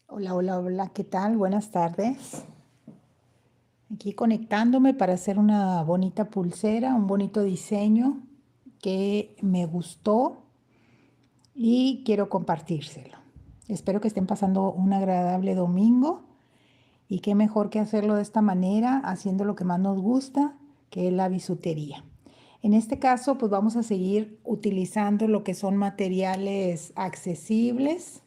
Hola, hola, hola, ¿qué tal? Buenas tardes. Aquí conectándome para hacer una bonita pulsera, un bonito diseño que me gustó y quiero compartírselo. Espero que estén pasando un agradable domingo y qué mejor que hacerlo de esta manera, haciendo lo que más nos gusta, que es la bisutería. En este caso, pues vamos a seguir utilizando lo que son materiales accesibles.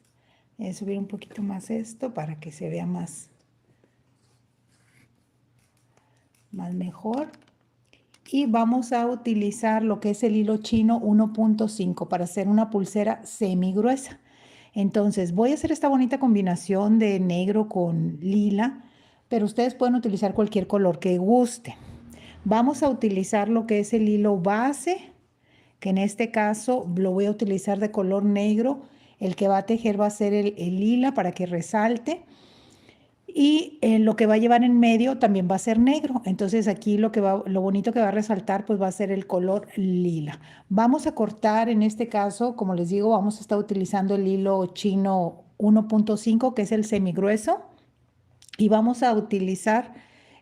Voy a subir un poquito más esto para que se vea más mejor. Y vamos a utilizar lo que es el hilo chino 1.5 para hacer una pulsera semi gruesa. Entonces voy a hacer esta bonita combinación de negro con lila, pero ustedes pueden utilizar cualquier color que guste. Vamos a utilizar lo que es el hilo base, que en este caso lo voy a utilizar de color negro. El que va a tejer va a ser el lila para que resalte. Y lo que va a llevar en medio también va a ser negro. Entonces aquí lo bonito que va a resaltar pues va a ser el color lila. Vamos a cortar en este caso, como les digo, vamos a estar utilizando el hilo chino 1.5 que es el semigrueso. Y vamos a utilizar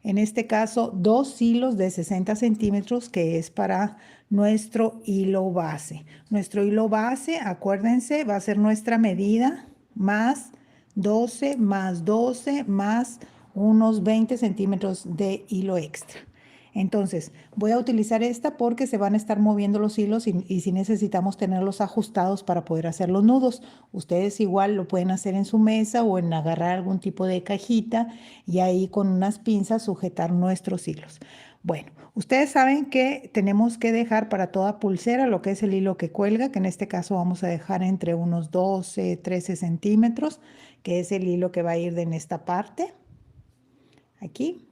en este caso 2 hilos de 60 centímetros que es para nuestro hilo base. Nuestro hilo base, acuérdense, va a ser nuestra medida más 12 más 12 más unos 20 centímetros de hilo extra. Entonces, voy a utilizar esta porque se van a estar moviendo los hilos y si necesitamos tenerlos ajustados para poder hacer los nudos. Ustedes igual lo pueden hacer en su mesa o en agarrar algún tipo de cajita y ahí con unas pinzas sujetar nuestros hilos. Bueno, ustedes saben que tenemos que dejar para toda pulsera lo que es el hilo que cuelga, que en este caso vamos a dejar entre unos 12, 13 centímetros, que es el hilo que va a ir en esta parte, aquí,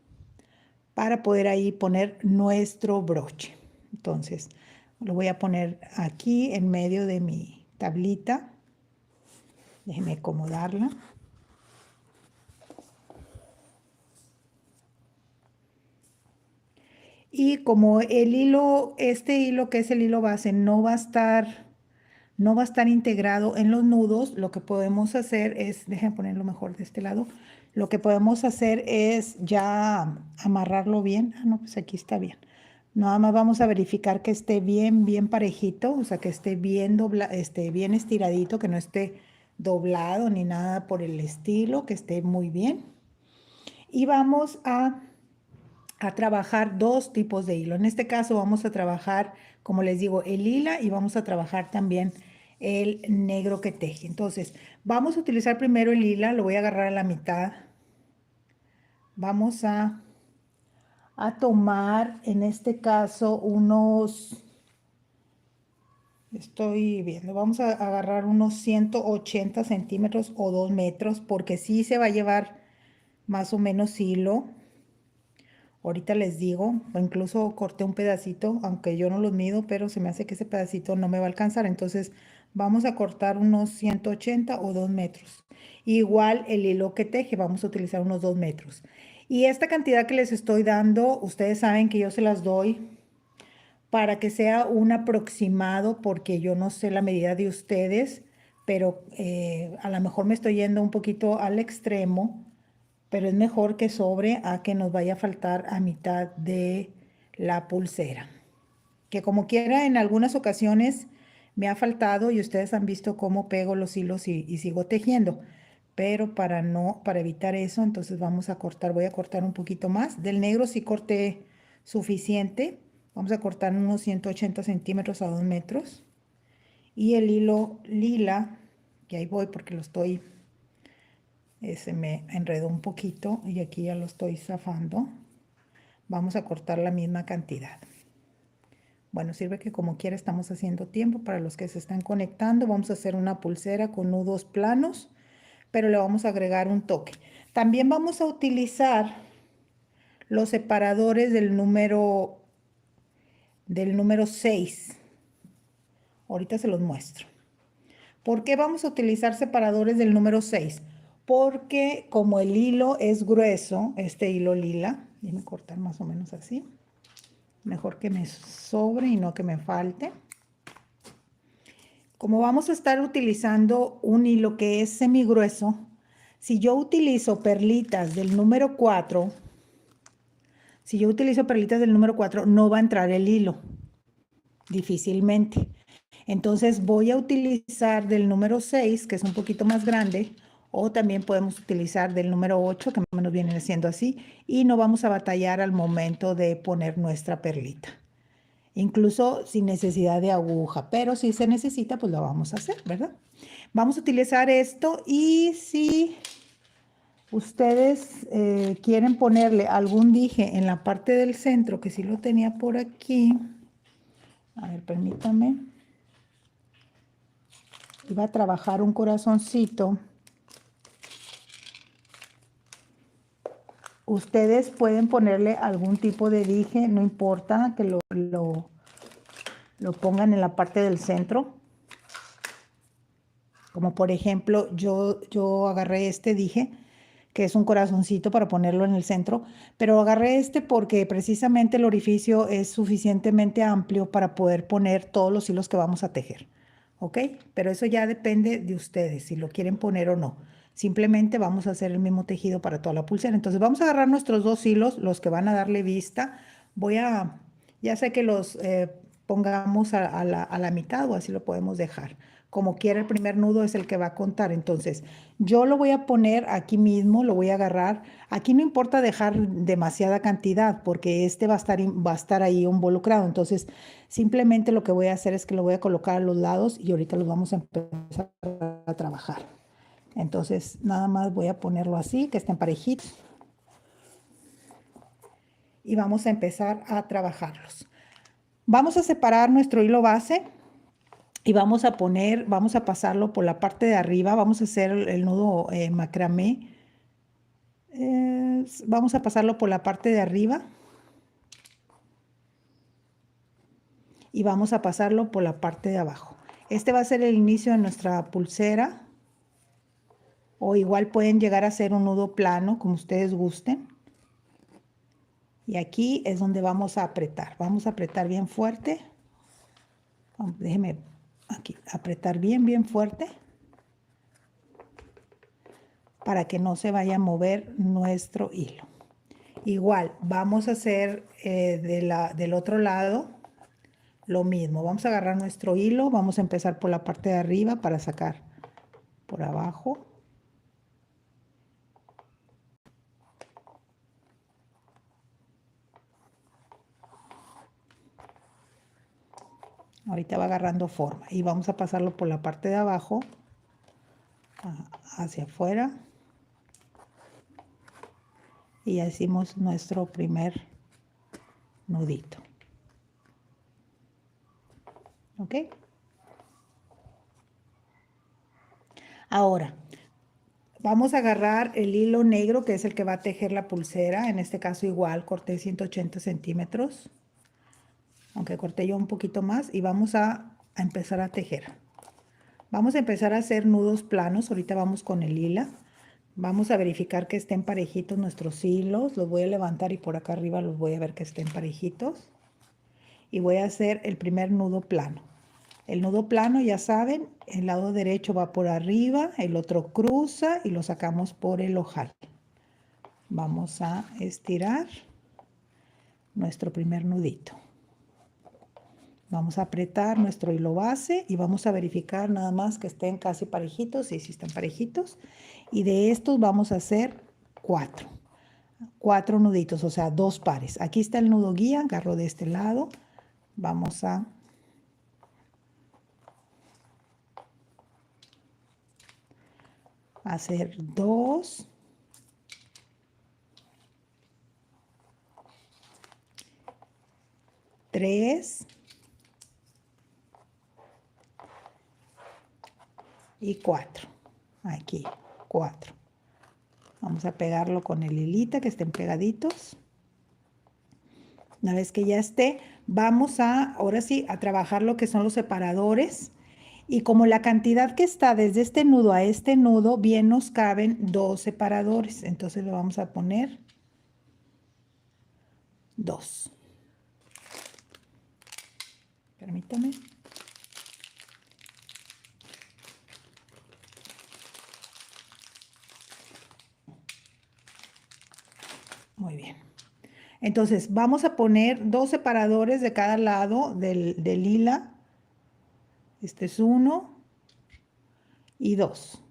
para poder ahí poner nuestro broche. Entonces, lo voy a poner aquí en medio de mi tablita. Déjenme acomodarla. Y como el hilo, este hilo que es el hilo base, no va a estar integrado en los nudos, lo que podemos hacer es, déjenme ponerlo mejor de este lado, lo que podemos hacer es ya amarrarlo bien. Ah, no, pues aquí está bien. Nada más vamos a verificar que esté bien, bien parejito, o sea, que esté bien bien estiradito, que no esté doblado ni nada por el estilo, que esté muy bien. Y vamos a trabajar dos tipos de hilo. En este caso vamos a trabajar, como les digo, el lila y vamos a trabajar también el negro que teje. Entonces, vamos a utilizar primero el lila, lo voy a agarrar a la mitad. Vamos a tomar, en este caso, estoy viendo, vamos a agarrar unos 180 centímetros o 2 metros, porque sí se va a llevar más o menos hilo. Ahorita les digo, o incluso corté un pedacito, aunque yo no los mido, pero se me hace que ese pedacito no me va a alcanzar. Entonces vamos a cortar unos 180 o 2 metros. Igual el hilo que teje, vamos a utilizar unos 2 metros. Y esta cantidad que les estoy dando, ustedes saben que yo se las doy para que sea un aproximado, porque yo no sé la medida de ustedes, pero a lo mejor me estoy yendo un poquito al extremo, pero es mejor que sobre a que nos vaya a faltar a mitad de la pulsera. Que como quiera, en algunas ocasiones me ha faltado y ustedes han visto cómo pego los hilos y sigo tejiendo. Pero para evitar eso, entonces vamos a cortar, voy a cortar un poquito más. Del negro sí corté suficiente. Vamos a cortar unos 180 centímetros a 2 metros. Y el hilo lila, que ahí voy porque lo estoy se me enredó un poquito y aquí ya lo estoy zafando. Vamos a cortar la misma cantidad. Bueno, sirve que como quiera estamos haciendo tiempo para los que se están conectando. Vamos a hacer una pulsera con nudos planos, pero le vamos a agregar un toque. También vamos a utilizar los separadores del número 6. Ahorita se los muestro. ¿Por qué vamos a utilizar separadores del número 6? Porque como el hilo es grueso, este hilo lila, déjenme cortar más o menos así, mejor que me sobre y no que me falte. Como vamos a estar utilizando un hilo que es semigrueso, Si yo utilizo perlitas del número 4, no va a entrar el hilo, difícilmente. Entonces voy a utilizar del número 6, que es un poquito más grande, o también podemos utilizar del número 8, que más o menos viene siendo así, y no vamos a batallar al momento de poner nuestra perlita. Incluso sin necesidad de aguja, pero si se necesita, pues lo vamos a hacer, ¿verdad? Vamos a utilizar esto y si ustedes quieren ponerle algún dije en la parte del centro, que sí lo tenía por aquí. A ver, permítame. Iba a trabajar un corazoncito. Ustedes pueden ponerle algún tipo de dije, no importa que lo pongan en la parte del centro. Como por ejemplo, yo agarré este dije, que es un corazoncito para ponerlo en el centro, pero agarré este porque precisamente el orificio es suficientemente amplio para poder poner todos los hilos que vamos a tejer, ¿ok? Pero eso ya depende de ustedes, si lo quieren poner o no. Simplemente vamos a hacer el mismo tejido para toda la pulsera. Entonces vamos a agarrar nuestros 2 hilos, los que van a darle vista. Ya sé que los pongamos a la mitad o así lo podemos dejar. Como quiera, el primer nudo es el que va a contar. Entonces, yo lo voy a poner aquí mismo, lo voy a agarrar. Aquí no importa dejar demasiada cantidad porque este va a estar ahí involucrado. Entonces, simplemente lo que voy a hacer es que lo voy a colocar a los lados y ahorita los vamos a empezar a trabajar. Entonces, nada más voy a ponerlo así, que estén parejitos. Y vamos a empezar a trabajarlos. Vamos a separar nuestro hilo base y vamos a pasarlo por la parte de arriba, vamos a hacer el nudo macramé. Vamos a pasarlo por la parte de arriba y vamos a pasarlo por la parte de abajo. Este va a ser el inicio de nuestra pulsera, o igual pueden llegar a hacer un nudo plano, como ustedes gusten. Y aquí es donde vamos a apretar. Vamos a apretar bien fuerte. Déjenme aquí apretar bien fuerte para que no se vaya a mover nuestro hilo. Igual, vamos a hacer del otro lado lo mismo. Vamos a agarrar nuestro hilo, vamos a empezar por la parte de arriba para sacar por abajo. Ahorita va agarrando forma y vamos a pasarlo por la parte de abajo hacia afuera. Y ya hicimos nuestro primer nudito. ¿Ok? Ahora, vamos a agarrar el hilo negro, que es el que va a tejer la pulsera. En este caso igual, corté 180 centímetros. Aunque corté yo un poquito más. Y vamos a empezar a tejer. Vamos a empezar a hacer nudos planos. Ahorita vamos con el hila. Vamos a verificar que estén parejitos nuestros hilos. Los voy a levantar y por acá arriba los voy a ver que estén parejitos. Y voy a hacer el primer nudo plano. El nudo plano, ya saben, el lado derecho va por arriba, el otro cruza y lo sacamos por el ojal. Vamos a estirar nuestro primer nudito. Vamos a apretar nuestro hilo base y vamos a verificar nada más que estén casi parejitos, y si están parejitos. Y de estos vamos a hacer 4 nuditos, o sea, 2 pares. Aquí está el nudo guía, agarro de este lado. Vamos a hacer 2, 3 y 4. Aquí, 4. Vamos a pegarlo con el hilita, que estén pegaditos. Una vez que ya esté, vamos ahora sí, a trabajar lo que son los separadores. Y como la cantidad que está desde este nudo a este nudo, bien nos caben 2 separadores. Entonces le vamos a poner 2. Permítame. Entonces, vamos a poner 2 separadores de cada lado del lila. Este es 1 y 2.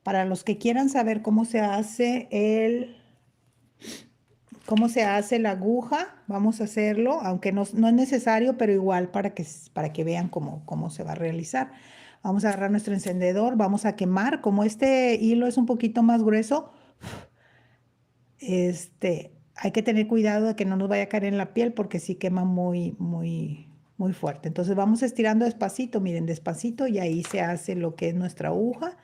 Para los que quieran saber cómo se hace la aguja, vamos a hacerlo, aunque no es necesario, pero igual para que vean cómo se va a realizar. Vamos a agarrar nuestro encendedor, vamos a quemar. Como este hilo es un poquito más grueso, hay que tener cuidado de que no nos vaya a caer en la piel porque sí quema muy, muy, muy fuerte. Entonces vamos estirando despacito, miren, despacito, y ahí se hace lo que es nuestra aguja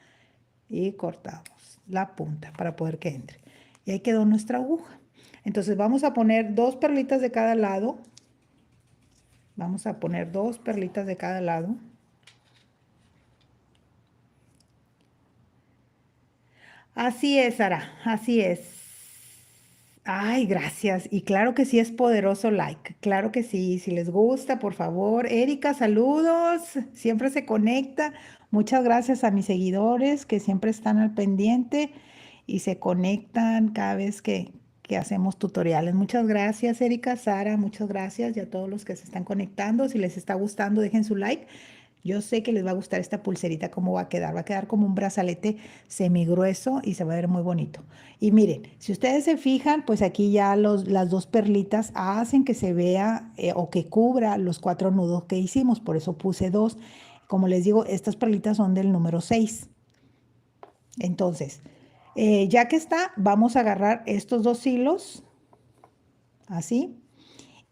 y cortamos la punta para poder que entre. Y ahí quedó nuestra aguja. Entonces vamos a poner 2 perlitas de cada lado. Vamos a poner 2 perlitas de cada lado. Así es, Sara, así es. Ay, gracias. Y claro que sí es poderoso like. Claro que sí. Si les gusta, por favor. Erika, saludos. Siempre se conecta. Muchas gracias a mis seguidores que siempre están al pendiente y se conectan cada vez que hacemos tutoriales. Muchas gracias, Erika, Sara. Muchas gracias. Y a todos los que se están conectando. Si les está gustando, dejen su like. Yo sé que les va a gustar esta pulserita, cómo va a quedar. Va a quedar como un brazalete semigrueso y se va a ver muy bonito. Y miren, si ustedes se fijan, pues aquí ya las 2 perlitas hacen que se vea o que cubra los 4 nudos que hicimos. Por eso puse 2. Como les digo, estas perlitas son del número 6. Entonces, ya que está, vamos a agarrar estos 2 hilos, así.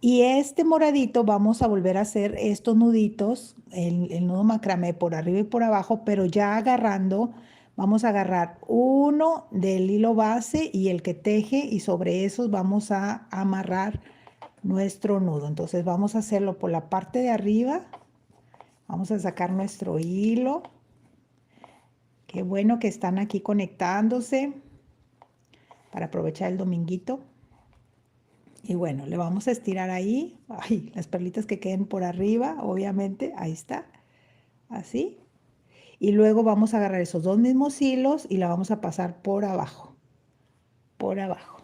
Y este moradito vamos a volver a hacer estos nuditos, el nudo macramé por arriba y por abajo, pero ya agarrando, vamos a agarrar uno del hilo base y el que teje, y sobre esos vamos a amarrar nuestro nudo. Entonces vamos a hacerlo por la parte de arriba, vamos a sacar nuestro hilo. Qué bueno que están aquí conectándose para aprovechar el dominguito. Y bueno, le vamos a estirar ahí, ay, las perlitas que queden por arriba, obviamente, ahí está, así. Y luego vamos a agarrar esos 2 mismos hilos y la vamos a pasar por abajo, por abajo.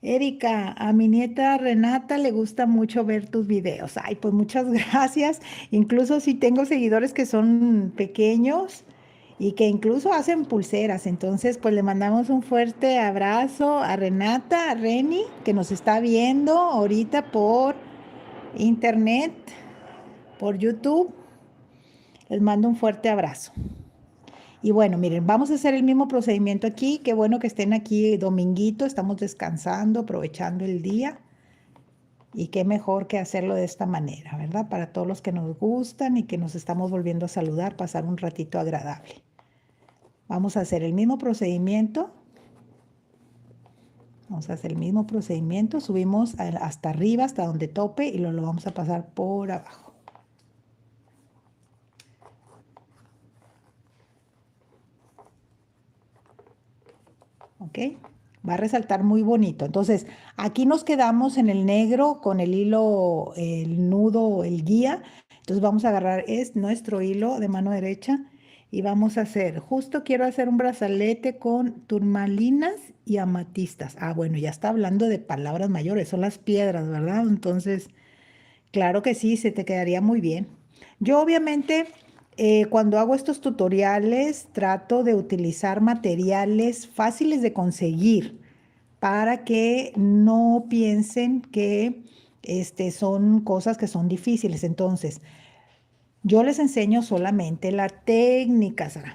Erika, a mi nieta Renata le gusta mucho ver tus videos. Ay, pues muchas gracias. Incluso si tengo seguidores que son pequeños y que incluso hacen pulseras. Entonces, pues le mandamos un fuerte abrazo a Renata, a Reni, que nos está viendo ahorita por internet, por YouTube. Les mando un fuerte abrazo. Y bueno, miren, vamos a hacer el mismo procedimiento aquí. Qué bueno que estén aquí dominguito, estamos descansando, aprovechando el día. Y qué mejor que hacerlo de esta manera, ¿verdad? Para todos los que nos gustan y que nos estamos volviendo a saludar, pasar un ratito agradable. Vamos a hacer el mismo procedimiento. Vamos a hacer el mismo procedimiento. Subimos hasta arriba, hasta donde tope, y lo vamos a pasar por abajo. ¿Ok? Va a resaltar muy bonito. Entonces, aquí nos quedamos en el negro con el hilo, el nudo, el guía. Entonces vamos a agarrar nuestro hilo de mano derecha y vamos a hacer, justo quiero hacer un brazalete con turmalinas y amatistas. Ah, bueno, ya está hablando de palabras mayores, son las piedras, ¿verdad? Entonces, claro que sí, se te quedaría muy bien. Yo obviamente cuando hago estos tutoriales trato de utilizar materiales fáciles de conseguir para que no piensen que son cosas que son difíciles. Entonces, yo les enseño solamente la técnica, Sara,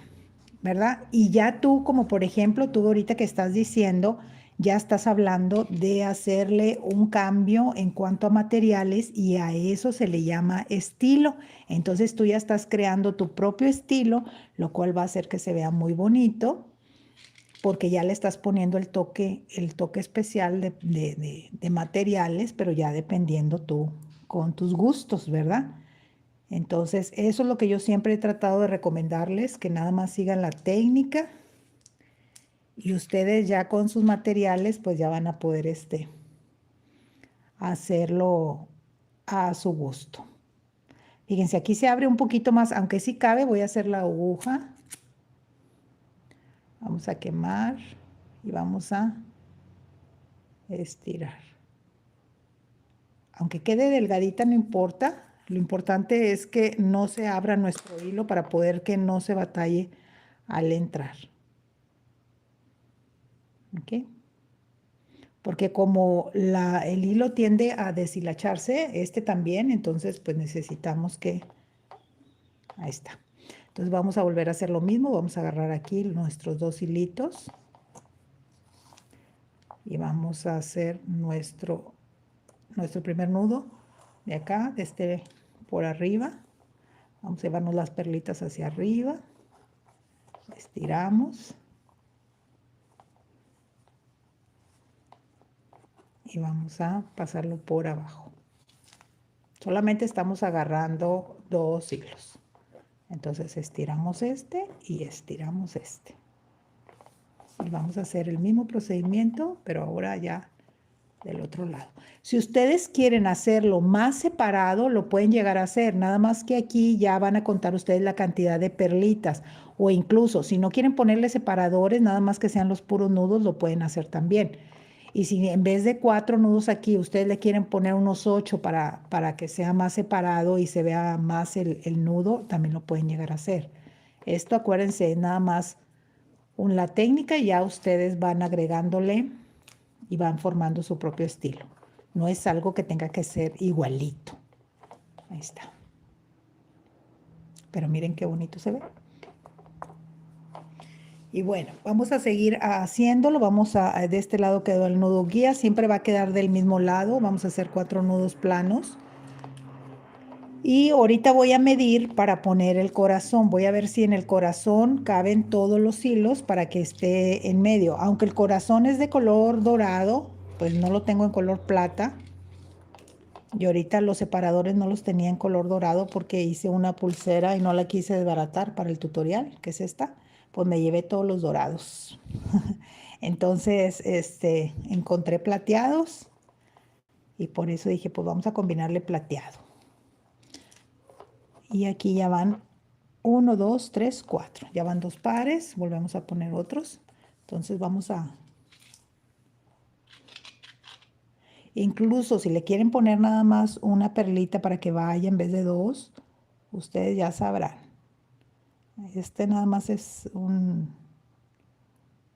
¿verdad? Y ya tú, como por ejemplo, tú ahorita que estás diciendo, ya estás hablando de hacerle un cambio en cuanto a materiales y a eso se le llama estilo. Entonces tú ya estás creando tu propio estilo, lo cual va a hacer que se vea muy bonito porque ya le estás poniendo el toque especial de materiales, pero ya dependiendo tú con tus gustos, ¿verdad? Entonces, eso es lo que yo siempre he tratado de recomendarles, que nada más sigan la técnica y ustedes ya con sus materiales, pues ya van a poder hacerlo a su gusto. Fíjense, aquí se abre un poquito más, aunque sí cabe, voy a hacer la aguja. Vamos a quemar y vamos a estirar. Aunque quede delgadita no importa, lo importante es que no se abra nuestro hilo para poder que no se batalle al entrar. ¿Ok? Porque como el hilo tiende a deshilacharse, este también, entonces pues necesitamos que... Ahí está. Entonces vamos a volver a hacer lo mismo, vamos a agarrar aquí nuestros 2 hilitos y vamos a hacer nuestro primer nudo de acá, por arriba. Vamos a llevarnos las perlitas hacia arriba, estiramos y vamos a pasarlo por abajo. Solamente estamos agarrando 2 hilos. Entonces estiramos este y estiramos este. Y vamos a hacer el mismo procedimiento, pero ahora ya del otro lado. Si ustedes quieren hacerlo más separado, lo pueden llegar a hacer. Nada más que aquí ya van a contar ustedes la cantidad de perlitas. O incluso, si no quieren ponerle separadores, nada más que sean los puros nudos, lo pueden hacer también. Y si en vez de 4 nudos aquí, ustedes le quieren poner unos 8 para que sea más separado y se vea más el nudo, también lo pueden llegar a hacer. Esto, acuérdense, es nada más la técnica y ya ustedes van agregándole y van formando su propio estilo. No es algo que tenga que ser igualito. Ahí está. Pero miren qué bonito se ve. Y bueno, vamos a seguir haciéndolo. De este lado quedó el nudo guía. Siempre va a quedar del mismo lado. Vamos a hacer 4 nudos planos. Y ahorita voy a medir para poner el corazón. Voy a ver si en el corazón caben todos los hilos para que esté en medio. Aunque el corazón es de color dorado, pues no lo tengo en color plata. Y ahorita los separadores no los tenía en color dorado porque hice una pulsera y no la quise desbaratar para el tutorial, que es esta. Pues me llevé todos los dorados. Entonces, encontré plateados y por eso dije, pues vamos a combinarle plateado. Y aquí ya van 1, 2, 3, 4. Ya van 2 pares. Volvemos a poner otros. Entonces vamos a... Incluso si le quieren poner nada más una perlita para que vaya en vez de 2, ustedes ya sabrán. Nada más es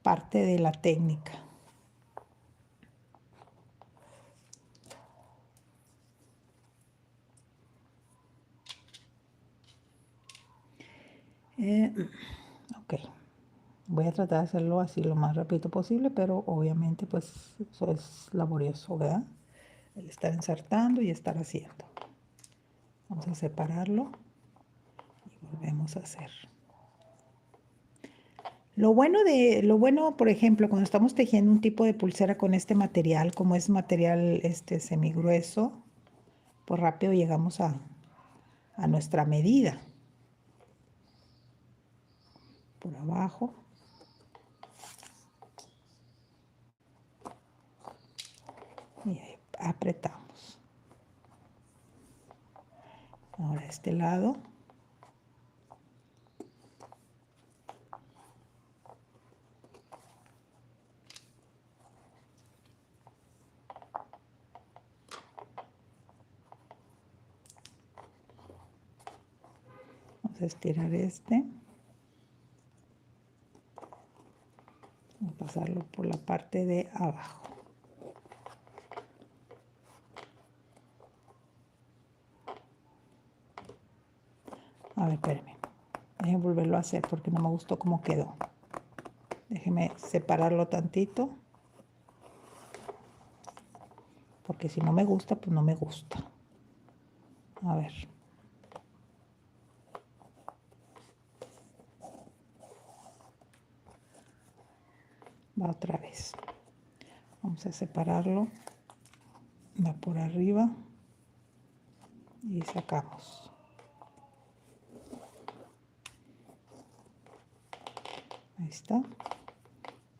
parte de la técnica. Ok. Voy a tratar de hacerlo así lo más rápido posible, pero obviamente pues eso es laborioso, ¿verdad? El estar ensartando y estar haciendo. Vamos a separarlo y volvemos a hacer. Lo bueno, por ejemplo, cuando estamos tejiendo un tipo de pulsera con este material, como es material semigrueso, pues rápido llegamos a nuestra medida. Por abajo. Y ahí apretamos. Ahora este lado. Vamos a estirar Vamos a pasarlo por la parte de abajo. A ver, espérenme. Déjenme volverlo a hacer porque no me gustó cómo quedó. Déjenme separarlo tantito. Porque si no me gusta, pues no me gusta. A ver. Va otra vez. Vamos a separarlo. Va por arriba. Y sacamos. Ahí está.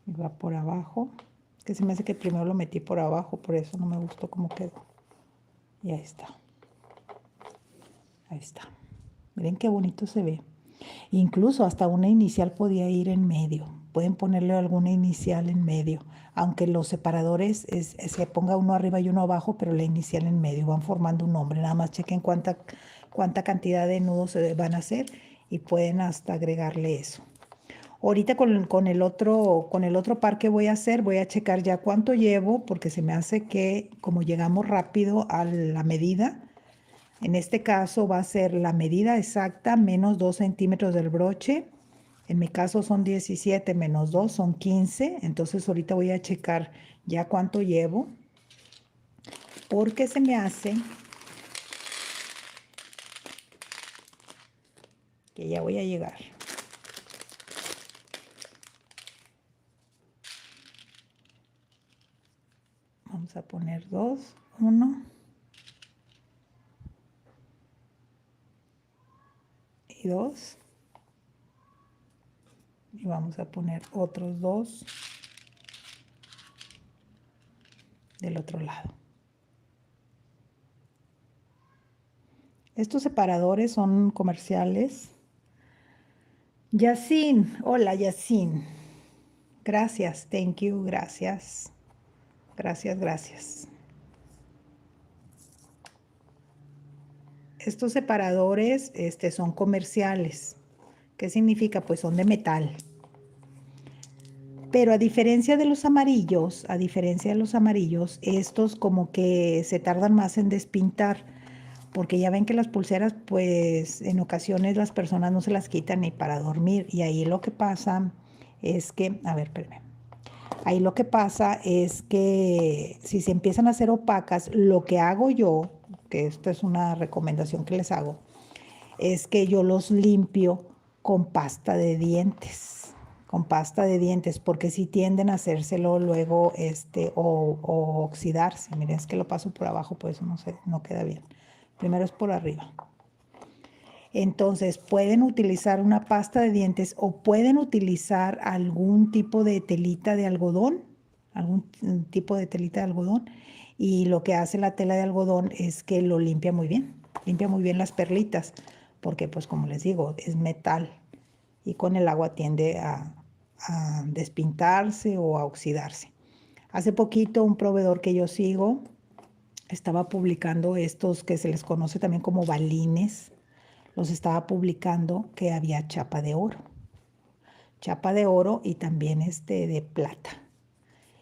Y va por abajo. Es que se me hace que primero lo metí por abajo, por eso no me gustó cómo quedó. Y ahí está. Ahí está. Miren qué bonito se ve. Incluso hasta una inicial podía ir en medio. Pueden ponerle alguna inicial en medio. aunque los separadores se ponga uno arriba y uno abajo, pero la inicial en medio, van formando un nombre. Nada más chequen cuánta cantidad de nudos se van a hacer y pueden hasta agregarle eso. Ahorita con el otro par que voy a hacer, voy a checar ya cuánto llevo, porque se me hace que como llegamos rápido a la medida, en este caso va a ser la medida exacta menos 2 centímetros del broche. En mi caso son 17 menos 2 son 15. Entonces ahorita voy a checar ya cuánto llevo, porque se me hace que ya voy a llegar. Vamos a poner 2, 1 y 2. Y vamos a poner otros 2 del otro lado. Estos separadores son comerciales. Yacine, hola Yacine. Gracias, thank you, gracias. Gracias, gracias. Estos separadores son comerciales. ¿Qué significa? Pues son de metal. Pero a diferencia de los amarillos, estos como que se tardan más en despintar, porque ya ven que las pulseras, pues en ocasiones las personas no se las quitan ni para dormir, y ahí lo que pasa es que, a ver, espérame. Ahí lo que pasa es que si se empiezan a hacer opacas, lo que hago yo, que esta es una recomendación que les hago, es que yo los limpio con pasta de dientes, porque si tienden a hacérselo luego o oxidarse. Miren, es que lo paso por abajo, por eso no queda bien. Primero es por arriba. Entonces pueden utilizar una pasta de dientes o pueden utilizar algún tipo de telita de algodón, y lo que hace la tela de algodón es que lo limpia muy bien las perlitas, porque pues como les digo, es metal y con el agua tiende a despintarse o a oxidarse. Hace poquito un proveedor que yo sigo estaba publicando estos que se les conoce también como balines. Los estaba publicando que había chapa de oro y también de plata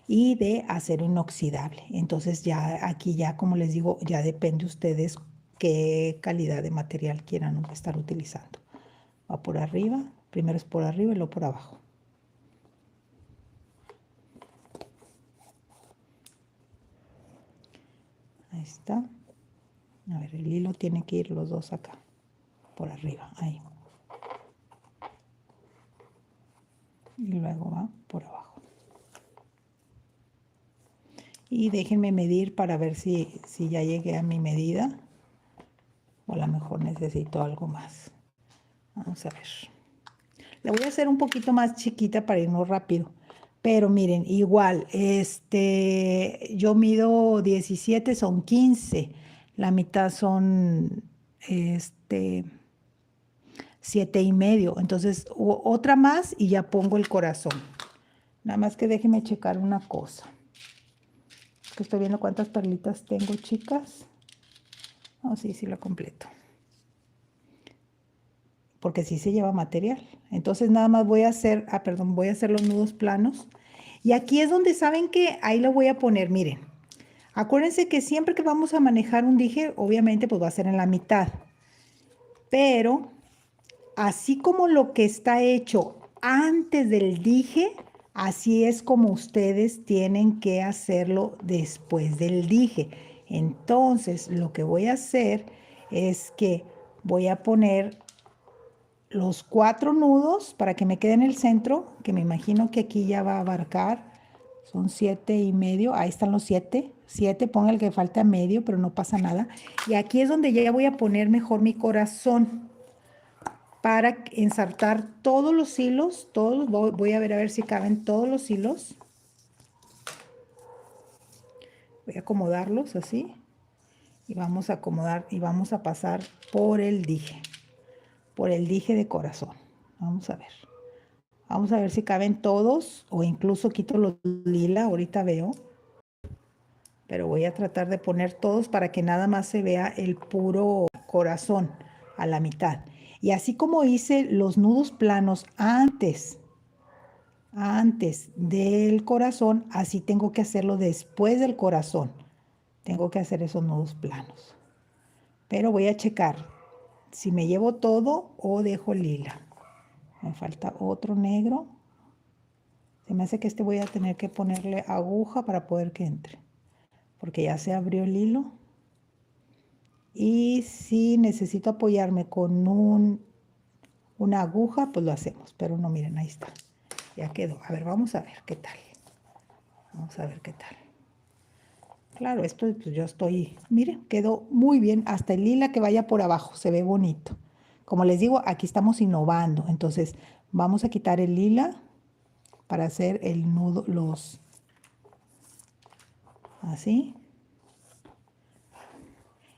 y de acero inoxidable. Entonces ya aquí ya, como les digo, ya depende ustedes qué calidad de material quieran estar utilizando. Va por arriba, primero es por arriba y luego por abajo. Ahí está. A ver, el hilo tiene que ir los dos acá, por arriba, ahí. Y luego va por abajo. Y déjenme medir para ver si ya llegué a mi medida. O a lo mejor necesito algo más. Vamos a ver. La voy a hacer un poquito más chiquita para irnos rápido. Pero miren, igual, yo mido 17, son 15. La mitad son, 7,5. Entonces, otra más y ya pongo el corazón. Nada más que déjenme checar una cosa. Que estoy viendo cuántas perlitas tengo, chicas. Oh, sí, la completo. Porque sí se lleva material. Entonces nada más voy a hacer, voy a hacer los nudos planos. Y aquí es donde saben que ahí lo voy a poner, miren. Acuérdense que siempre que vamos a manejar un dije, obviamente pues va a ser en la mitad. Pero así como lo que está hecho antes del dije, así es como ustedes tienen que hacerlo después del dije. Entonces lo que voy a hacer es que voy a poner los 4 nudos para que me quede en el centro, que me imagino que aquí ya va a abarcar, son 7,5, ahí están los 7, ponga el que falta medio, pero no pasa nada. Y aquí es donde ya voy a poner mejor mi corazón para ensartar todos los hilos, voy a ver si caben todos los hilos. Voy a acomodarlos así y vamos a acomodar y vamos a pasar por el dije de corazón. Vamos a ver. Vamos a ver si caben todos o incluso quito los lila, ahorita veo. Pero voy a tratar de poner todos para que nada más se vea el puro corazón a la mitad. Y así como hice los nudos planos antes del corazón, así tengo que hacerlo después del corazón. Tengo que hacer esos nudos planos. Pero voy a checar si me llevo todo o dejo lila. Me falta otro negro. Se me hace que este voy a tener que ponerle aguja para poder que entre. Porque ya se abrió el hilo. Y si necesito apoyarme con una aguja, pues lo hacemos. Pero no, miren, ahí está. Ya quedó. A ver, vamos a ver qué tal. Vamos a ver qué tal. Claro, esto pues yo estoy, miren, quedó muy bien. Hasta el lila que vaya por abajo, se ve bonito. Como les digo, aquí estamos innovando. Entonces, vamos a quitar el lila para hacer el nudo, así.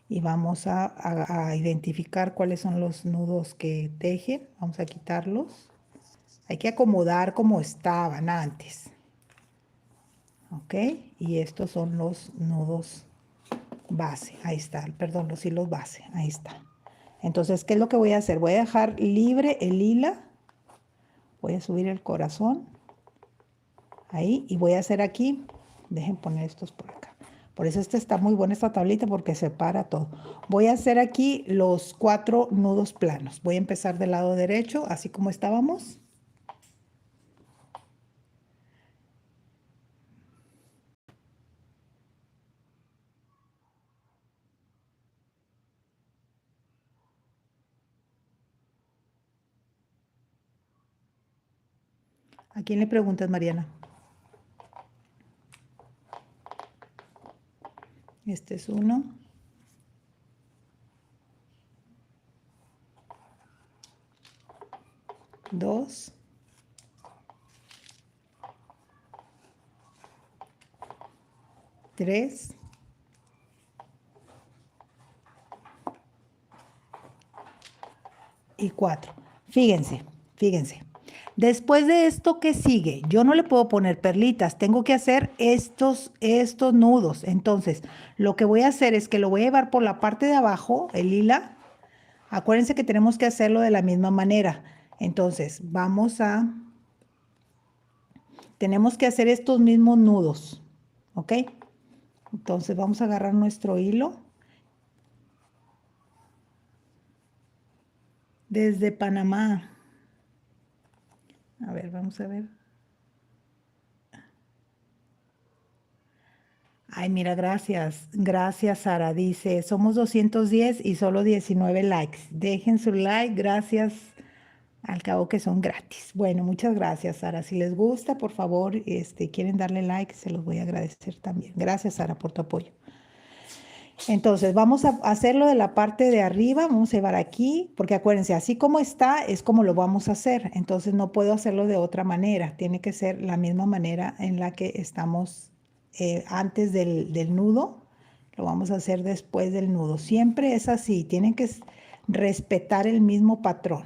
Y vamos a identificar cuáles son los nudos que tejen. Vamos a quitarlos. Hay que acomodar como estaban antes. ¿Ok? Y estos son los nudos base. Ahí está, perdón, los hilos base. Ahí está. Entonces, ¿qué es lo que voy a hacer? Voy a dejar libre el hila. Voy a subir el corazón. Ahí. Y voy a hacer aquí. Dejen poner estos por acá. Por eso está muy buena esta tablita porque separa todo. Voy a hacer aquí los 4 nudos planos. Voy a empezar del lado derecho, así como estábamos. ¿A quién le preguntas, Mariana? Este es uno. Dos. Tres. Y 4. Fíjense, fíjense. Después de esto que sigue, yo no le puedo poner perlitas, tengo que hacer estos nudos. Entonces, lo que voy a hacer es que lo voy a llevar por la parte de abajo, el hila. Acuérdense que tenemos que hacerlo de la misma manera. Entonces, tenemos que hacer estos mismos nudos, ¿ok? Entonces, vamos a agarrar nuestro hilo. Desde Panamá. A ver, vamos a ver. Ay, mira, gracias. Gracias, Sara. Dice, somos 210 y solo 19 likes. Dejen su like, gracias. Al cabo que son gratis. Bueno, muchas gracias, Sara. Si les gusta, por favor, quieren darle like, se los voy a agradecer también. Gracias, Sara, por tu apoyo. Entonces, vamos a hacerlo de la parte de arriba. Vamos a llevar aquí, porque acuérdense, así como está, es como lo vamos a hacer. Entonces, no puedo hacerlo de otra manera. Tiene que ser la misma manera en la que estamos antes del nudo. Lo vamos a hacer después del nudo. Siempre es así. Tienen que respetar el mismo patrón.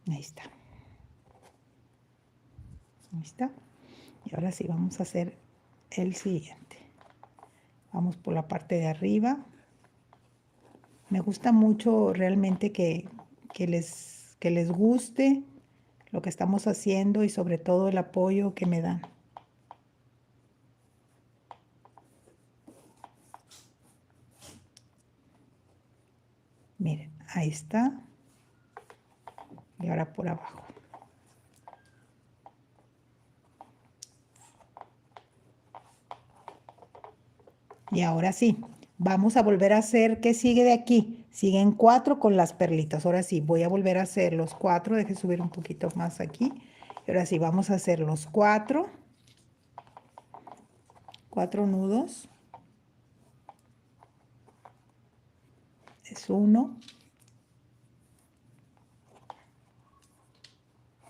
Ahí está. Ahí está. Y ahora sí, vamos a hacer el siguiente. Vamos por la parte de arriba. Me gusta mucho realmente que les guste lo que estamos haciendo y sobre todo el apoyo que me dan. Miren, ahí está. Y ahora por abajo. Y ahora sí, vamos a volver a hacer, ¿qué sigue de aquí? Siguen 4 con las perlitas. Ahora sí, voy a volver a hacer los 4. Deje subir un poquito más aquí. Y ahora sí, vamos a hacer los 4. 4 nudos. Es 1,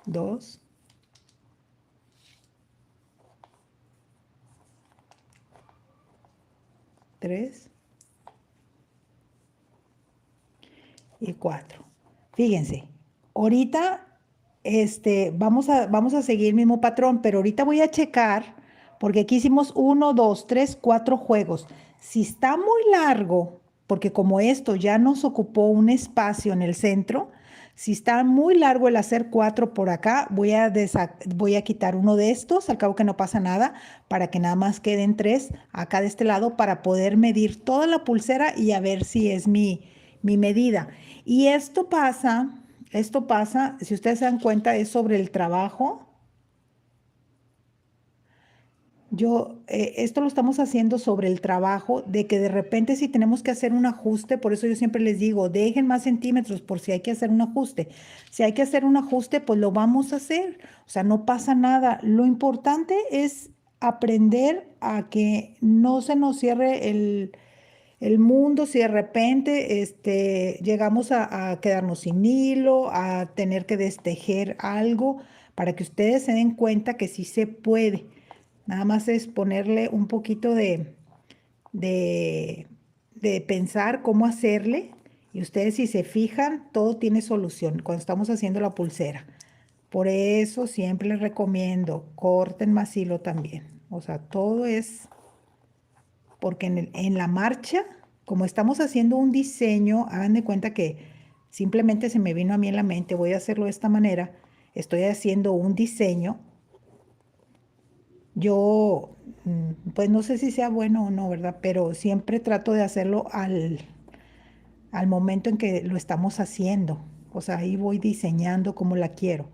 2, 3 y 4. Fíjense, ahorita vamos a seguir el mismo patrón, pero ahorita voy a checar, porque aquí hicimos 1, 2, 3, 4 juegos. Si está muy largo, porque como esto ya nos ocupó un espacio en el centro, si está muy largo el hacer 4 por acá, voy a quitar uno de estos, al cabo que no pasa nada, para que nada más queden 3 acá de este lado para poder medir toda la pulsera y a ver si es mi medida. Y esto pasa, si ustedes se dan cuenta, es sobre el trabajo. Esto lo estamos haciendo sobre el trabajo, de que de repente si tenemos que hacer un ajuste, por eso yo siempre les digo, dejen más centímetros por si hay que hacer un ajuste. Si hay que hacer un ajuste, pues lo vamos a hacer. O sea, no pasa nada. Lo importante es aprender a que no se nos cierre el mundo si de repente llegamos a quedarnos sin hilo, a tener que destejer algo, para que ustedes se den cuenta que sí se puede. Nada más es ponerle un poquito de, de pensar cómo hacerle. Y ustedes si se fijan, todo tiene solución cuando estamos haciendo la pulsera. Por eso siempre les recomiendo, corten más hilo también. O sea, todo es porque en la marcha, como estamos haciendo un diseño, hagan de cuenta que simplemente se me vino a mí en la mente, voy a hacerlo de esta manera, estoy haciendo un diseño, yo, pues no sé si sea bueno o no, ¿verdad? Pero siempre trato de hacerlo al momento en que lo estamos haciendo. O sea, ahí voy diseñando como la quiero.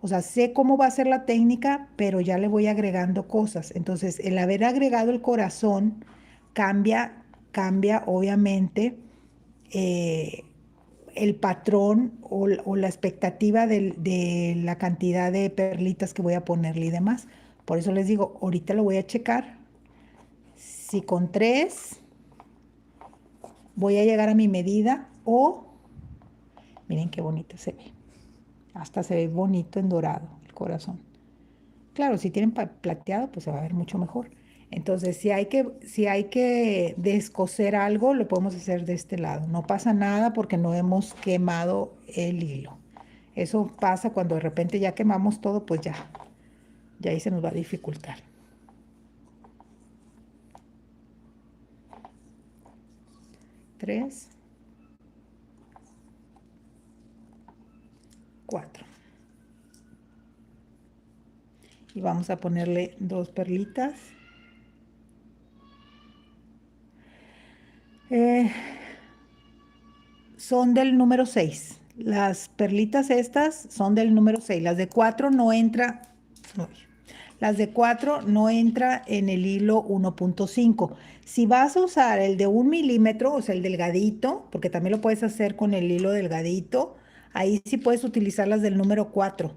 O sea, sé cómo va a ser la técnica, pero ya le voy agregando cosas. Entonces, el haber agregado el corazón cambia obviamente eh, el patrón o la expectativa de la cantidad de perlitas que voy a ponerle y demás. Por eso les digo, ahorita lo voy a checar. Si con 3 voy a llegar a mi medida o, miren qué bonito se ve. Hasta se ve bonito en dorado el corazón. Claro, si tienen plateado, pues se va a ver mucho mejor. Entonces, si hay que descoser algo, lo podemos hacer de este lado. No pasa nada porque no hemos quemado el hilo. Eso pasa cuando de repente ya quemamos todo, pues ya ahí se nos va a dificultar. 3, 4. Y vamos a ponerle 2 perlitas. Eh, son del número 6. Las perlitas estas son del número 6. Las de 4 no entra. Uy, las de 4 no entra en el hilo 1.5. Si vas a usar el de 1 milímetro, o sea, el delgadito, porque también lo puedes hacer con el hilo delgadito, ahí sí puedes utilizar las del número 4.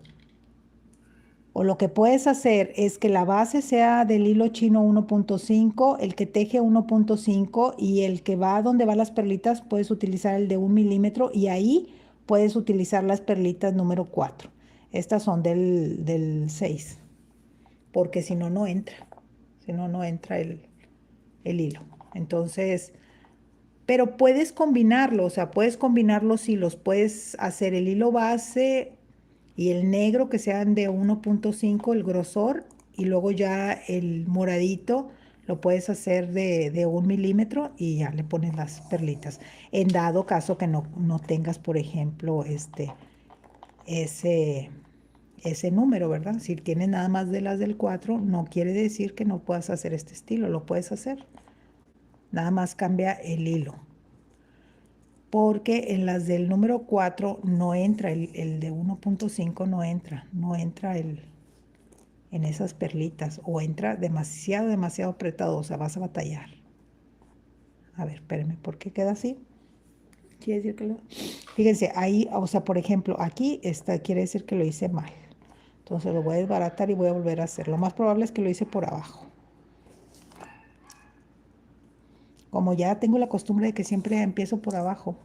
O lo que puedes hacer es que la base sea del hilo chino 1.5, el que teje 1.5 y el que va donde van las perlitas puedes utilizar el de 1 milímetro y ahí puedes utilizar las perlitas número 4. Estas son del 6, porque si no, no entra. Si no, no entra el hilo. Entonces, pero puedes combinarlo, o sea, puedes combinar los hilos, puedes hacer el hilo base y el negro que sean de 1.5 el grosor y luego ya el moradito lo puedes hacer de 1 milímetro y ya le pones las perlitas. En dado caso que no tengas, por ejemplo, ese, ese número, ¿verdad? Si tienes nada más de las del 4 no quiere decir que no puedas hacer este estilo, lo puedes hacer. Nada más cambia el hilo porque en las del número 4 no entra, el de 1.5 no entra en esas perlitas o entra demasiado apretado, o sea, vas a batallar. A ver, espérenme, ¿por qué queda así? Quiere decir que Fíjense, ahí, o sea, por ejemplo, aquí está, quiere decir que lo hice mal. Entonces lo voy a desbaratar y voy a volver a hacer. Lo más probable es que lo hice por abajo. Como ya tengo la costumbre de que siempre empiezo por abajo,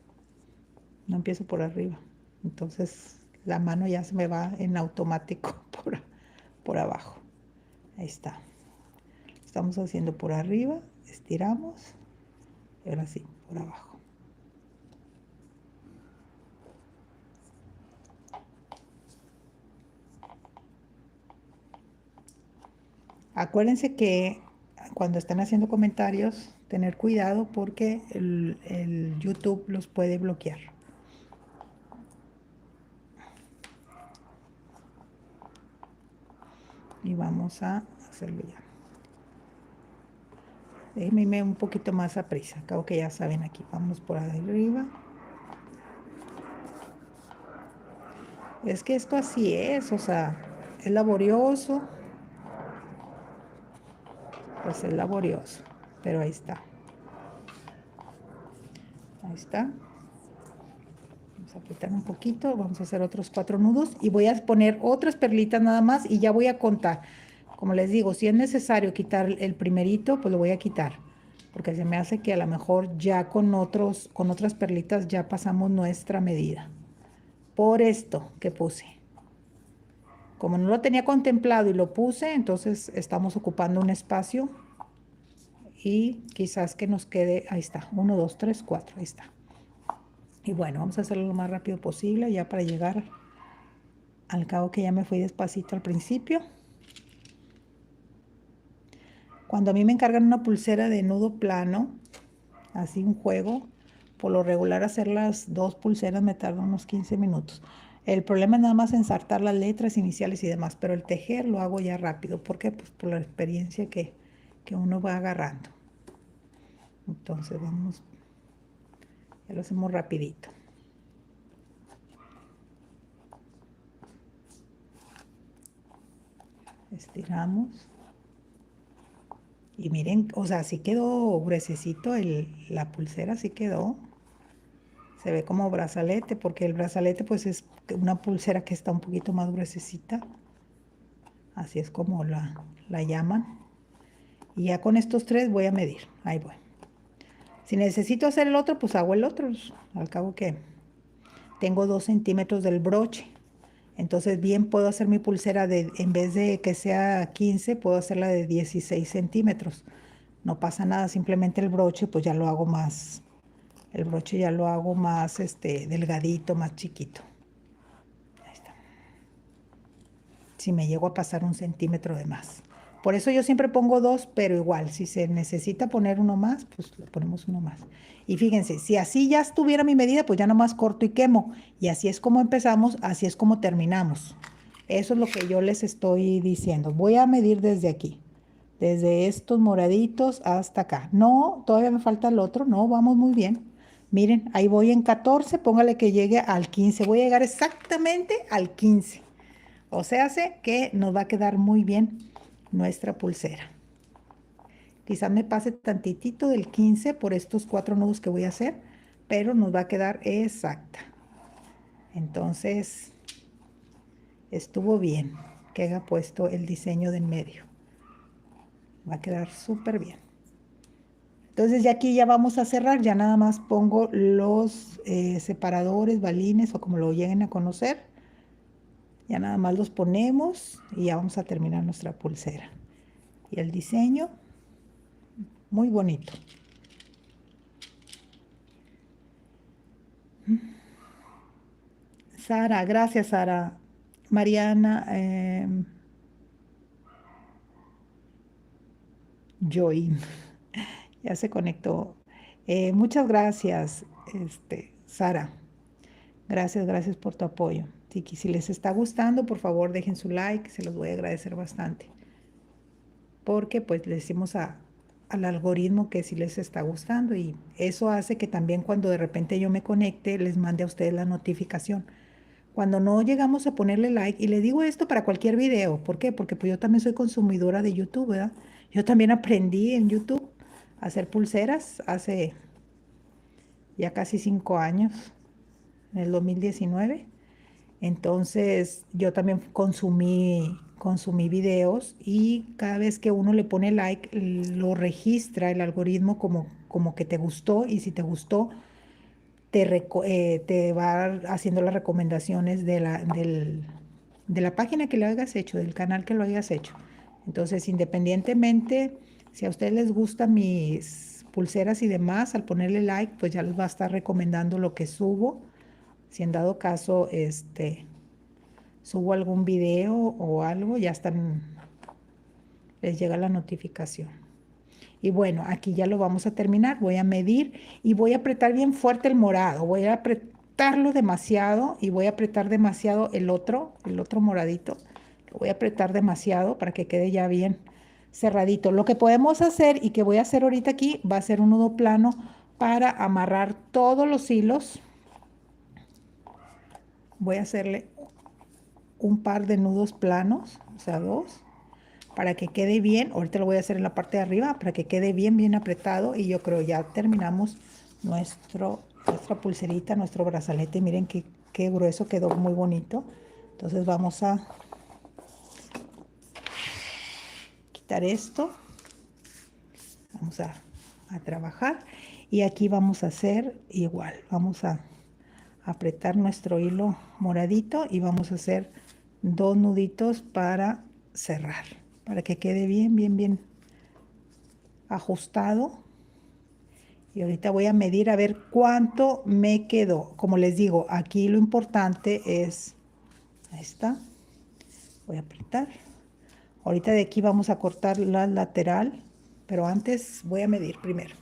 no empiezo por arriba. Entonces la mano ya se me va en automático por abajo. Ahí está. Estamos haciendo por arriba, estiramos y ahora sí, por abajo. Acuérdense que cuando están haciendo comentarios, tener cuidado porque el YouTube los puede bloquear. Y vamos a hacerlo ya. Déjenme irme un poquito más a prisa. Acabo que ya saben aquí. Vamos por arriba. Es que esto así es, o sea, es laborioso. Pues es laborioso. Pero ahí está. Ahí está. Vamos a apretar un poquito. Vamos a hacer otros 4 nudos. Y voy a poner otras perlitas nada más. Y ya voy a contar. Como les digo, si es necesario quitar el primerito, pues lo voy a quitar. Porque se me hace que a lo mejor ya con otras perlitas ya pasamos nuestra medida. Por esto que puse. Como no lo tenía contemplado y lo puse, entonces estamos ocupando un espacio y quizás que nos quede, ahí está, 1, 2, 3, 4, ahí está. Y bueno, vamos a hacerlo lo más rápido posible ya para llegar al cabo que ya me fui despacito al principio. Cuando a mí me encargan una pulsera de nudo plano, así un juego, por lo regular hacer las 2 pulseras me tarda unos 15 minutos. El problema es nada más ensartar las letras iniciales y demás, pero el tejer lo hago ya rápido. ¿Por qué? Pues por la experiencia que uno va agarrando. Entonces vamos, ya lo hacemos rapidito. Estiramos. Y miren, o sea, sí quedó gruesecito la pulsera, sí quedó. Se ve como brazalete, porque el brazalete pues es una pulsera que está un poquito más gruesecita. Así es como la llaman. Y ya con estos 3 voy a medir. Ahí voy. Si necesito hacer el otro, pues hago el otro. Al cabo que tengo 2 centímetros del broche. Entonces bien puedo hacer mi pulsera en vez de que sea 15, puedo hacerla de 16 centímetros. No pasa nada, simplemente el broche pues ya lo hago más, el broche ya lo hago más delgadito, más chiquito. Ahí está. Si me llego a pasar 1 centímetro de más. Por eso yo siempre pongo 2, pero igual, si se necesita poner uno más, pues le ponemos uno más. Y fíjense, si así ya estuviera mi medida, pues ya nomás corto y quemo. Y así es como empezamos, así es como terminamos. Eso es lo que yo les estoy diciendo. Voy a medir desde aquí, desde estos moraditos hasta acá. No, todavía me falta el otro, no, vamos muy bien. Miren, ahí voy en 14, póngale que llegue al 15. Voy a llegar exactamente al 15. O sea, hace que nos va a quedar muy bien nuestra pulsera. Quizás me pase tantitito del 15 por estos 4 nudos que voy a hacer, pero nos va a quedar exacta. Entonces, estuvo bien que haya puesto el diseño de en medio. Va a quedar súper bien. Entonces ya aquí ya vamos a cerrar, ya nada más pongo los separadores, balines o como lo lleguen a conocer. Ya nada más los ponemos y ya vamos a terminar nuestra pulsera. Y el diseño, muy bonito. Sara, gracias Sara. Mariana, Joy, ya se conectó. Muchas gracias, Sara. Gracias, gracias por tu apoyo. Si les está gustando, por favor dejen su like, se los voy a agradecer bastante. Porque pues le decimos al algoritmo que sí les está gustando y eso hace que también cuando de repente yo me conecte les mande a ustedes la notificación. Cuando no llegamos a ponerle like, y le digo esto para cualquier video, ¿por qué? Porque pues yo también soy consumidora de YouTube, ¿verdad? Yo también aprendí en YouTube a hacer pulseras hace ya casi 5 años, en el 2019. Entonces yo también consumí videos y cada vez que uno le pone like, lo registra el algoritmo como que te gustó y si te gustó, te va haciendo las recomendaciones de la página que lo hayas hecho, del canal que lo hayas hecho. Entonces, independientemente, si a ustedes les gustan mis pulseras y demás, al ponerle like, pues ya les va a estar recomendando lo que subo. Si en dado caso, subo algún video o algo, ya están les llega la notificación. Y bueno, aquí ya lo vamos a terminar. Voy a medir y voy a apretar bien fuerte el morado. Voy a apretarlo demasiado y voy a apretar demasiado el otro moradito. Lo voy a apretar demasiado para que quede ya bien cerradito. Lo que podemos hacer y que voy a hacer ahorita aquí va a ser un nudo plano para amarrar todos los hilos. Voy a hacerle un par de nudos planos, o sea, 2, para que quede bien. Ahorita lo voy a hacer en la parte de arriba para que quede bien apretado y yo creo ya terminamos nuestra pulserita, nuestro brazalete. Miren qué grueso quedó, muy bonito. Entonces vamos a quitar esto, vamos a trabajar y aquí vamos a hacer igual. Vamos a apretar nuestro hilo moradito y vamos a hacer 2 nuditos para cerrar, para que quede bien ajustado. Y ahorita voy a medir a ver cuánto me quedó. Como les digo, aquí lo importante es, ahí está, voy a apretar. Ahorita de aquí vamos a cortar la lateral, pero antes voy a medir primero.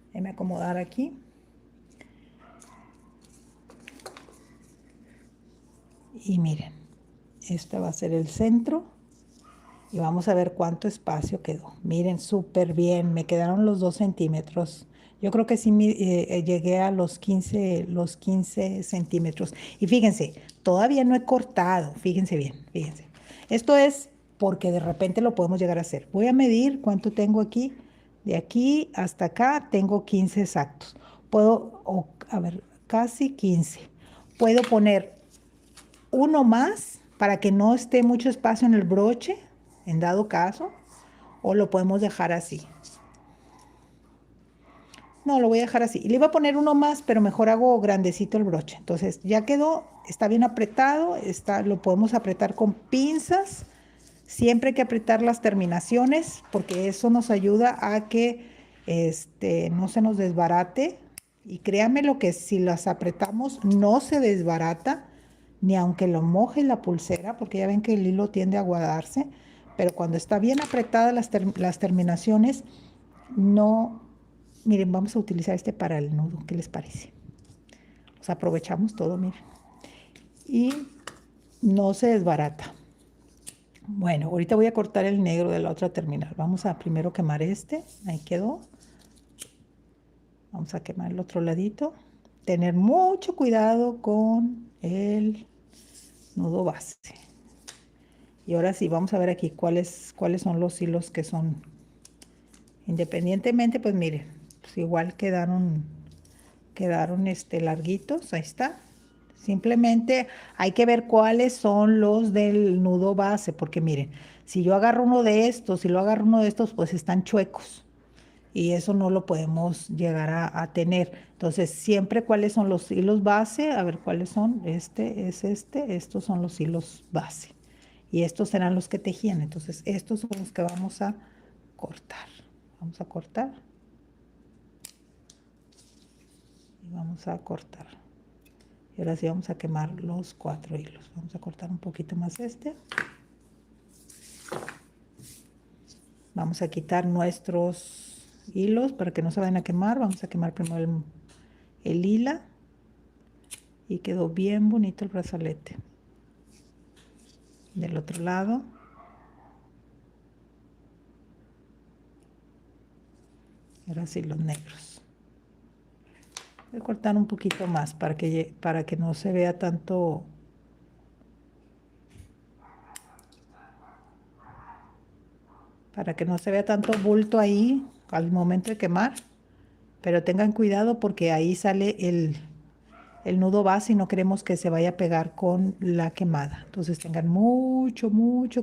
Déjenme acomodar aquí. Y miren, este va a ser el centro. Y vamos a ver cuánto espacio quedó. Miren, súper bien. Me quedaron los 2 centímetros. Yo creo que sí llegué a los 15 centímetros. Y fíjense, todavía no he cortado. Fíjense bien, fíjense. Esto es porque de repente lo podemos llegar a hacer. Voy a medir cuánto tengo aquí. De aquí hasta acá tengo 15 exactos. Puedo, a ver, casi 15. Puedo poner uno más para que no esté mucho espacio en el broche, en dado caso, o lo podemos dejar así. No, lo voy a dejar así. Y le iba a poner uno más, pero mejor hago grandecito el broche. Entonces ya quedó, está bien apretado, lo podemos apretar con pinzas. Siempre hay que apretar las terminaciones porque eso nos ayuda a que no se nos desbarate. Y créanme lo que si las apretamos no se desbarata, ni aunque lo moje la pulsera, porque ya ven que el hilo tiende a aguadarse. Pero cuando está bien apretada las terminaciones, no. Miren, vamos a utilizar este para el nudo. ¿Qué les parece? O sea, aprovechamos todo, miren. Y no se desbarata. Bueno, ahorita voy a cortar el negro de la otra terminal. Vamos a primero quemar este. Ahí quedó. Vamos a quemar el otro ladito. Tener mucho cuidado con el nudo base. Y ahora sí, vamos a ver aquí cuáles son los hilos que son. Independientemente, pues miren, pues igual quedaron larguitos. Ahí está. Simplemente hay que ver cuáles son los del nudo base, porque miren, si yo agarro uno de estos, si lo agarro uno de estos, pues están chuecos y eso no lo podemos llegar a tener. Entonces, siempre cuáles son los hilos base, a ver cuáles son, estos son los hilos base y estos serán los que tejían. Entonces, estos son los que vamos a cortar. Vamos a cortar y vamos a cortar. Y ahora sí vamos a quemar los 4 hilos. Vamos a cortar un poquito más Vamos a quitar nuestros hilos para que no se vayan a quemar. Vamos a quemar primero el lila. Y quedó bien bonito el brazalete. Del otro lado. Ahora sí los negros. Voy a cortar un poquito más para que no se vea tanto. Para que no se vea tanto bulto ahí al momento de quemar. Pero tengan cuidado porque ahí sale el nudo base y no queremos que se vaya a pegar con la quemada. Entonces tengan mucho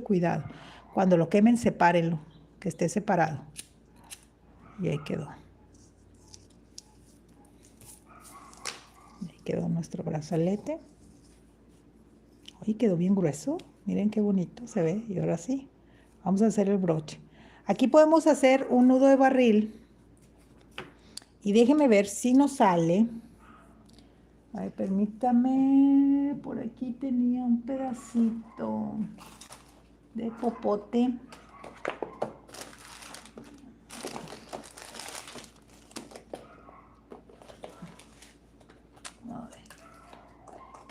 cuidado. Cuando lo quemen, sepárenlo, que esté separado. Y ahí quedó. Ahí quedó nuestro brazalete. Ahí quedó bien grueso. Miren qué bonito se ve. Y ahora sí, vamos a hacer el broche. Aquí podemos hacer un nudo de barril. Y déjenme ver si nos sale. A ver, permítame. Por aquí tenía un pedacito de popote.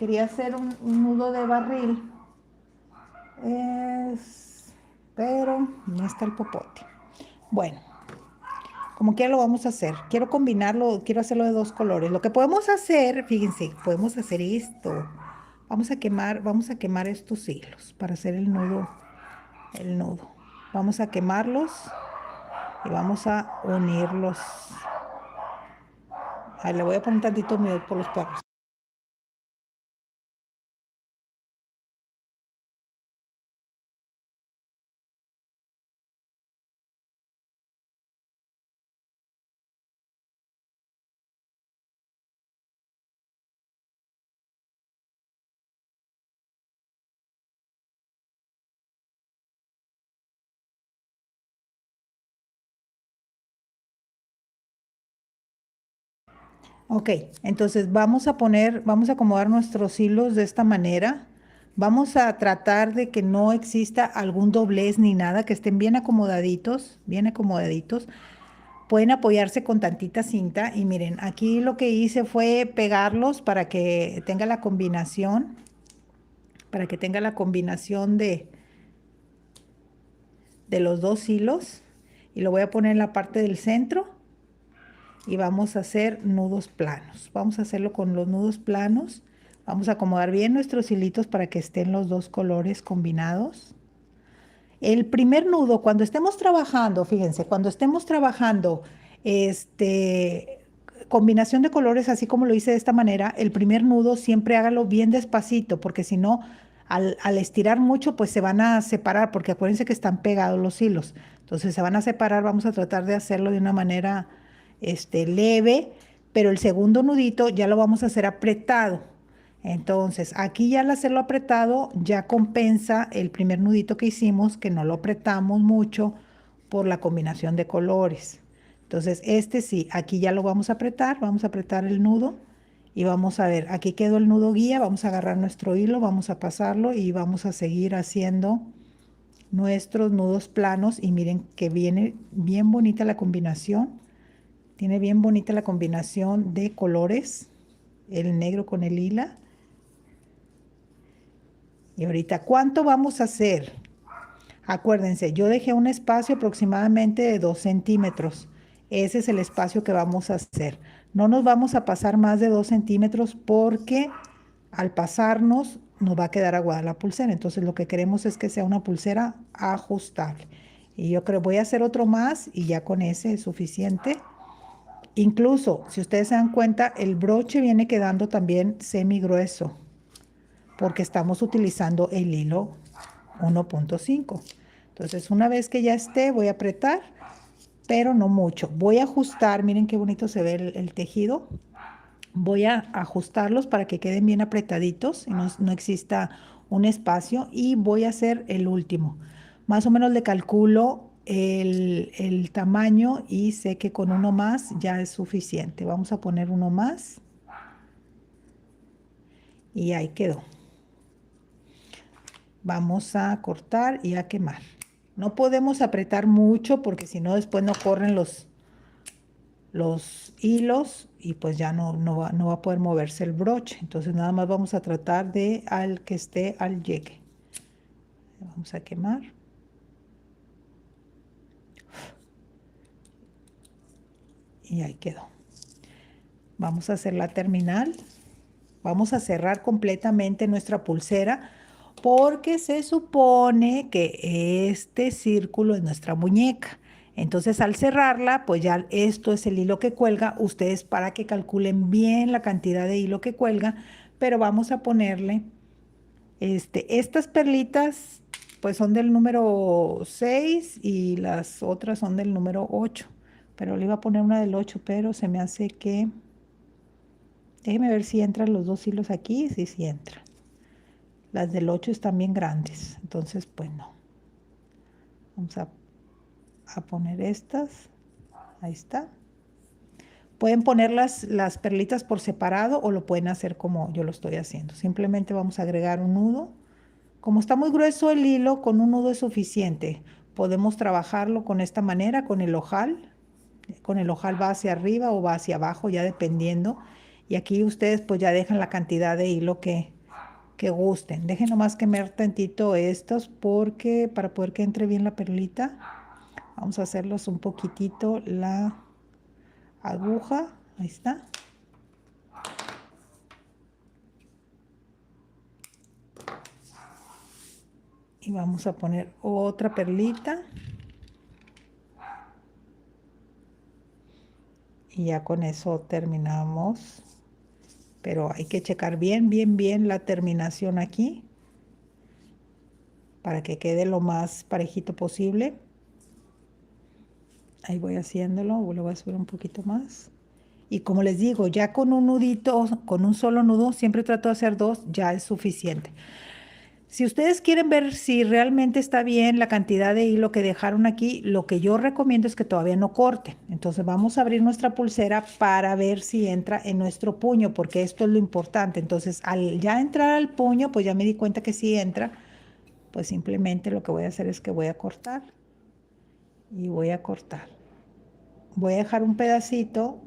quería hacer un nudo de barril, pero no está el popote. Bueno, como quiera lo vamos a hacer. Quiero combinarlo, quiero hacerlo de dos colores. Lo que podemos hacer, fíjense, podemos hacer esto. Vamos a quemar estos hilos para hacer el nudo, el nudo. Vamos a quemarlos y vamos a unirlos. Ahí le voy a poner un tantito miel por los perros. Ok, entonces vamos vamos a acomodar nuestros hilos de esta manera. Vamos a tratar de que no exista algún doblez ni nada, que estén bien acomodaditos, bien acomodaditos. Pueden apoyarse con tantita cinta y miren, aquí lo que hice fue pegarlos para que tenga la combinación de los dos hilos. Y lo voy a poner en la parte del centro y vamos a hacer nudos planos. Vamos a hacerlo con los nudos planos. Vamos a acomodar bien nuestros hilitos para que estén los dos colores combinados. El primer nudo, cuando estemos trabajando, fíjense, cuando estemos trabajando combinación de colores, así como lo hice de esta manera, el primer nudo siempre hágalo bien despacito, porque si no, al estirar mucho, pues se van a separar, porque acuérdense que están pegados los hilos. Entonces se van a separar, vamos a tratar de hacerlo de una manera leve, pero el segundo nudito ya lo vamos a hacer apretado. Entonces, aquí ya al hacerlo apretado, ya compensa el primer nudito que hicimos, que no lo apretamos mucho por la combinación de colores. Entonces, este sí, aquí ya lo vamos a apretar el nudo y vamos a ver, aquí quedó el nudo guía, vamos a agarrar nuestro hilo, vamos a pasarlo y vamos a seguir haciendo nuestros nudos planos y miren que viene bien bonita la combinación, tiene bien bonita la combinación de colores, el negro con el lila. Y ahorita, ¿cuánto vamos a hacer? Acuérdense, yo dejé un espacio aproximadamente de 2 centímetros. Ese es el espacio que vamos a hacer. No nos vamos a pasar más de 2 centímetros porque al pasarnos nos va a quedar aguada la pulsera. Entonces lo que queremos es que sea una pulsera ajustable. Y yo creo voy a hacer otro más y ya con ese es suficiente. Incluso, si ustedes se dan cuenta, el broche viene quedando también semi grueso porque estamos utilizando el hilo 1.5. Entonces, una vez que ya esté, voy a apretar, pero no mucho. Voy a ajustar, miren qué bonito se ve el tejido. Voy a ajustarlos para que queden bien apretaditos y no exista un espacio. Y voy a hacer el último. Más o menos le calculo el tamaño y sé que con uno más ya es suficiente. Vamos a poner uno más. Y ahí quedó. Vamos a cortar y a quemar. No podemos apretar mucho porque si no después no corren los hilos y pues ya no va a poder moverse el broche. Entonces nada más vamos a tratar de al que esté al llegue. Vamos a quemar. Y ahí quedó. Vamos a hacer la terminal. Vamos a cerrar completamente nuestra pulsera porque se supone que este círculo es nuestra muñeca. Entonces, al cerrarla, pues ya esto es el hilo que cuelga. Ustedes para que calculen bien la cantidad de hilo que cuelga, pero vamos a ponerle estas perlitas, pues son del número 6 y las otras son del número 8. Pero le iba a poner una del 8, pero se me hace que... Déjenme ver si entran los dos hilos aquí. Sí, sí entran. Las del 8 están bien grandes, entonces pues no. Vamos a poner estas. Ahí está. Pueden poner las perlitas por separado o lo pueden hacer como yo lo estoy haciendo. Simplemente vamos a agregar un nudo. Como está muy grueso el hilo, con un nudo es suficiente. Podemos trabajarlo con esta manera, con el ojal. Con el ojal va hacia arriba o va hacia abajo, ya dependiendo. Y aquí ustedes pues ya dejan la cantidad de hilo que que gusten. Dejen nomás quemar tantito estos porque para poder que entre bien la perlita, vamos a hacerlos un poquitito la aguja. Ahí está. Y vamos a poner otra perlita. Y ya con eso terminamos. Pero hay que checar bien, bien, bien la terminación aquí para que quede lo más parejito posible. Ahí voy haciéndolo, lo voy a subir un poquito más. Y como les digo, ya con un nudito, con un solo nudo, siempre trato de hacer dos, ya es suficiente. Si ustedes quieren ver si realmente está bien la cantidad de hilo que dejaron aquí, lo que yo recomiendo es que todavía no corten. Entonces vamos a abrir nuestra pulsera para ver si entra en nuestro puño, porque esto es lo importante. Entonces al ya entrar al puño, pues ya me di cuenta que sí entra. Pues simplemente lo que voy a hacer es que voy a cortar y voy a cortar. Voy a dejar un pedacito,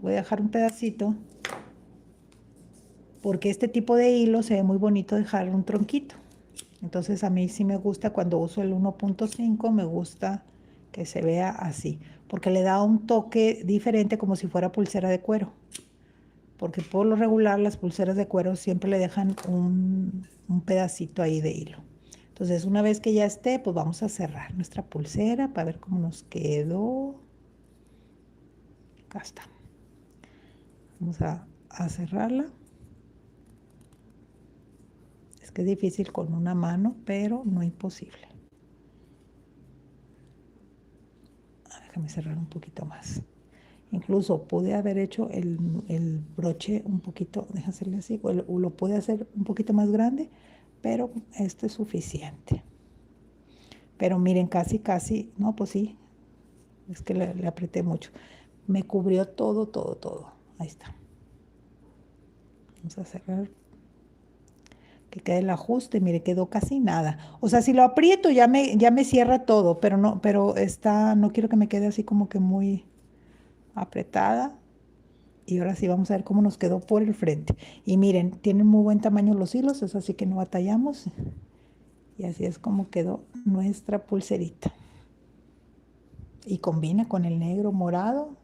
porque este tipo de hilo se ve muy bonito dejar un tronquito. Entonces a mí sí me gusta cuando uso el 1.5, me gusta que se vea así, porque le da un toque diferente como si fuera pulsera de cuero. Porque por lo regular las pulseras de cuero siempre le dejan un pedacito ahí de hilo. Entonces una vez que ya esté, pues vamos a cerrar nuestra pulsera para ver cómo nos quedó. Acá está. Vamos a cerrarla. Es que es difícil con una mano, pero no imposible. Déjame cerrar un poquito más. Incluso pude haber hecho el broche un poquito, déjame hacerle así, o lo pude hacer un poquito más grande, pero esto es suficiente. Pero miren, casi, casi, no, pues sí, es que le apreté mucho. Me cubrió todo, todo, todo. Ahí está. Vamos a cerrar. Que quede el ajuste, mire, quedó casi nada. O sea, si lo aprieto ya me cierra todo, pero no, no quiero que me quede así como que muy apretada. Y ahora sí vamos a ver cómo nos quedó por el frente. Y miren, tienen muy buen tamaño los hilos, es así que no batallamos. Y así es como quedó nuestra pulserita. Y combina con el negro morado.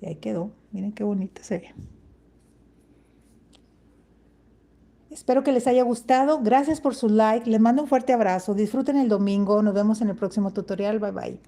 Y ahí quedó. Miren qué bonita se ve. Espero que les haya gustado. Gracias por su like. Les mando un fuerte abrazo. Disfruten el domingo. Nos vemos en el próximo tutorial. Bye bye.